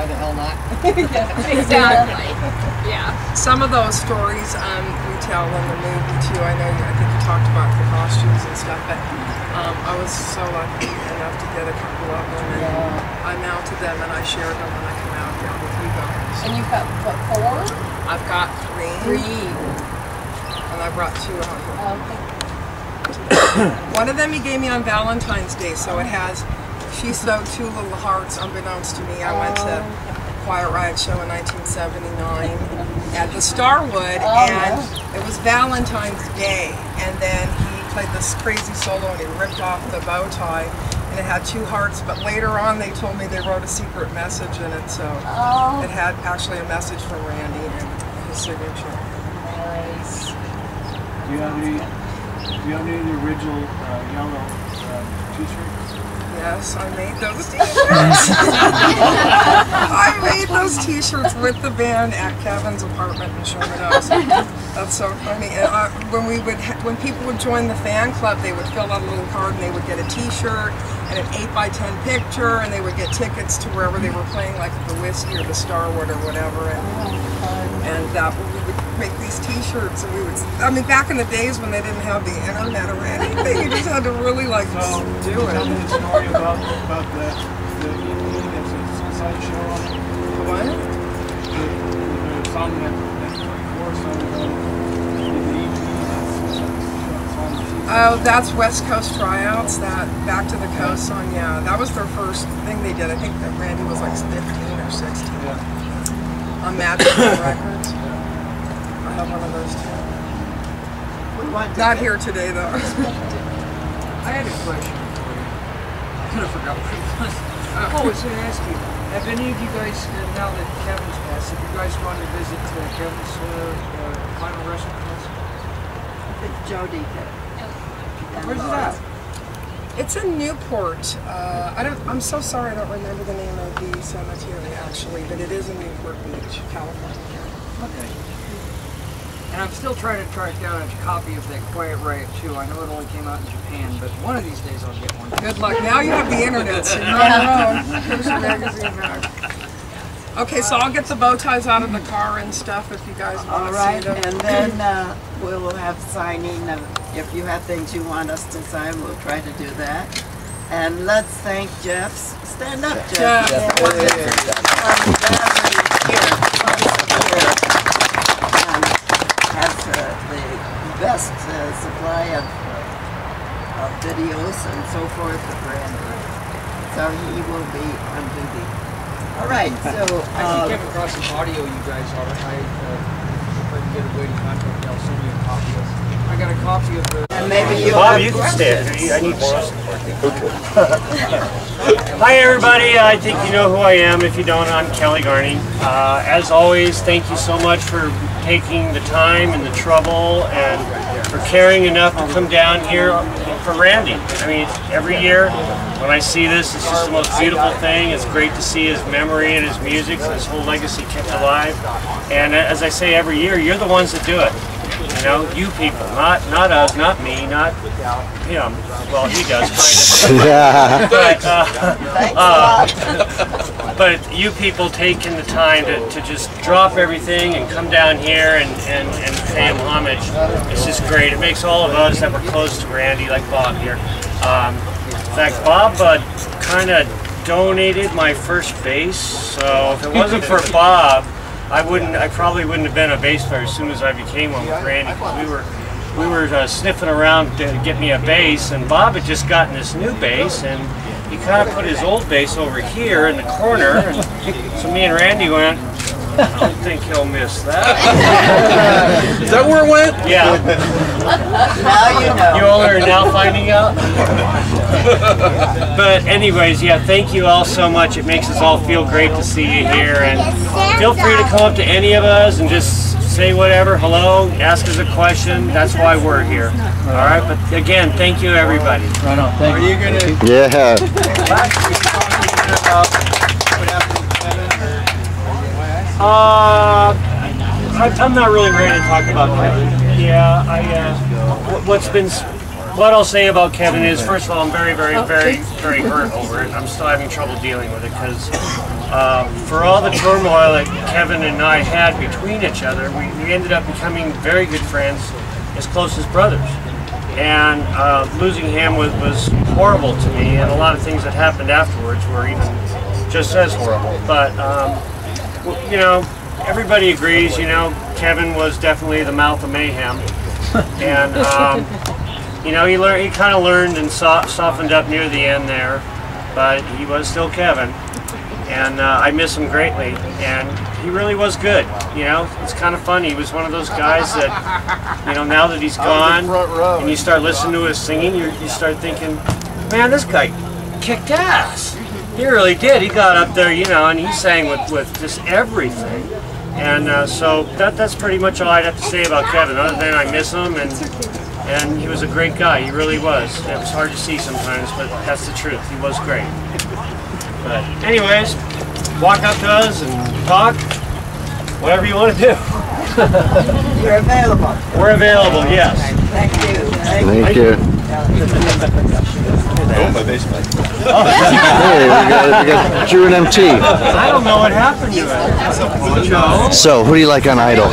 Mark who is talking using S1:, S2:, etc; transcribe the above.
S1: why the hell not?
S2: Exactly. Yeah.
S3: Some of those stories we tell in the movie too. I know I think you talked about the costumes and stuff, but I was so lucky enough to get a couple of them, and I mounted them and I shared them when I come out here with you guys.
S2: And you've got what, 4?
S3: I've got 3.
S2: 3.
S3: And I brought 2 out here.
S2: Okay.
S3: One of them he gave me on Valentine's Day, so it has, she sewed 2 little hearts unbeknownst to me. I went to Quiet Riot Show in 1979 at the Starwood, and it was Valentine's Day, and then he played this crazy solo and he ripped off the bow tie, and it had 2 hearts, but later on they told me they wrote a secret message in it, so it had actually a message from Randy and his signature.
S2: Nice.
S4: Do you have any of the original yellow t-shirts?
S3: Yes, I made those t-shirts. I made those t-shirts with the band at Kevin's apartment in Sherman Oaks. That's so funny. And when people would join the fan club, they would fill out a little card and they would get a t-shirt and an 8x10 picture, and they would get tickets to wherever they were playing, like the Whiskey or the Starwood or whatever. And we would make these t-shirts, and we would, I mean, back in the days when they didn't have the internet or anything, you just had to really like do it.
S4: Tell me the story about the EP that's a sideshow on it.
S3: What?
S4: The song that 24 song the EP that's on the
S3: Oh, that's West Coast Tryouts, that Back to the Coast song, yeah. That was their first thing they did. I think that Randy was like 15 or 16.
S4: Yeah.
S3: On Magic Records. I have one of those too. Not here today though.
S5: I had a question for you. I forgot what it was. I was going to ask you, have any of you guys, now that Kevin's passed, have you guys gone to visit Kevin's final resting place?
S1: Jody did.
S5: Where's it at?
S3: It's in Newport. I'm so sorry I don't remember the name of the cemetery actually, but it is in Newport Beach, California.
S5: Okay. And I'm still trying to track down a copy of that Quiet Riot 2. I know it only came out in Japan, but one of these days I'll get one.
S3: Good luck. Now you have the internet, so you're on your own. Here's your magazine bag. Okay, so I'll get the bow ties out of the car and stuff if you guys want to see them.
S1: And then we'll have signing. If you have things you want us to sign, we'll try to do that. And let's thank Jeff. Stand up, Jeff. Has the best supply of videos and so forth for Randy. So he will be on duty. All right, so
S5: I came across some audio you guys are. If I can get a way to contact, I'll send you a copy of. I got a copy of the.
S1: and maybe you'll
S6: Bob,
S1: have
S6: you can
S1: questions.
S6: stay. I need more. Hi everybody, I think you know who I am. If you don't, I'm Kelly Garni. As always, thank you so much for taking the time and the trouble and for caring enough to come down here for Randy. I mean, every year when I see this, it's just the most beautiful thing. It's great to see his memory and his music, his whole legacy kept alive. And as I say every year, you're the ones that do it. You know, you people, not us, not me, not him. Well, he does kind of. But you people taking the time to just drop everything and come down here and pay him homage. It's just great. It makes all of us that were close to Randy, like Bob here. In fact, Bob kind of donated my first bass, so if it wasn't for Bob, I probably wouldn't have been a bass player as soon as I became one with Randy, because we were sniffing around to get me a bass, and Bob had just gotten this new bass, and he kind of put his old bass over here in the corner, and so me and Randy went, I don't think he'll miss that.
S7: Is that where it went?
S6: Yeah.
S1: Now you know.
S6: You all are now finding out? But anyways, yeah, thank you all so much. It makes us all feel great to see you here, and feel free to come up to any of us and just say whatever, hello, ask us a question. That's why we're here. All right, but again, thank you everybody.
S4: Right on, thank you.
S7: Are you gonna?
S8: Yeah.
S6: I'm not really ready to talk about Kevin. Yeah, what I'll say about Kevin is, first of all, I'm very, very, very, very hurt over it. I'm still having trouble dealing with it because for all the turmoil that Kevin and I had between each other, we ended up becoming very good friends, as close as brothers. And losing him was horrible to me, and a lot of things that happened afterwards were even just as horrible. But, you know, everybody agrees, you know, Kevin was definitely the mouth of mayhem. And, you know, he kind of learned and softened up near the end there, but he was still Kevin. And I miss him greatly, and he really was good. You know, it's kind of funny. He was one of those guys that, you know, now that he's gone, and you start listening to his singing, you start thinking, man, this guy kicked ass. He really did. He got up there, you know, and he sang with just everything. And so that's pretty much all I'd have to say about Kevin, other than I miss him, and he was a great guy. He really was. It was hard to see sometimes, but that's the truth. He was great. But anyways, walk up to us and talk, whatever you want to do.
S1: You're available.
S6: We're available, yes.
S1: Thank you.
S8: Thank you.
S7: Oh, my bass player.
S8: Hey, we got Drew and MT.
S6: I don't know what happened to it.
S8: So, who do you like on Idol?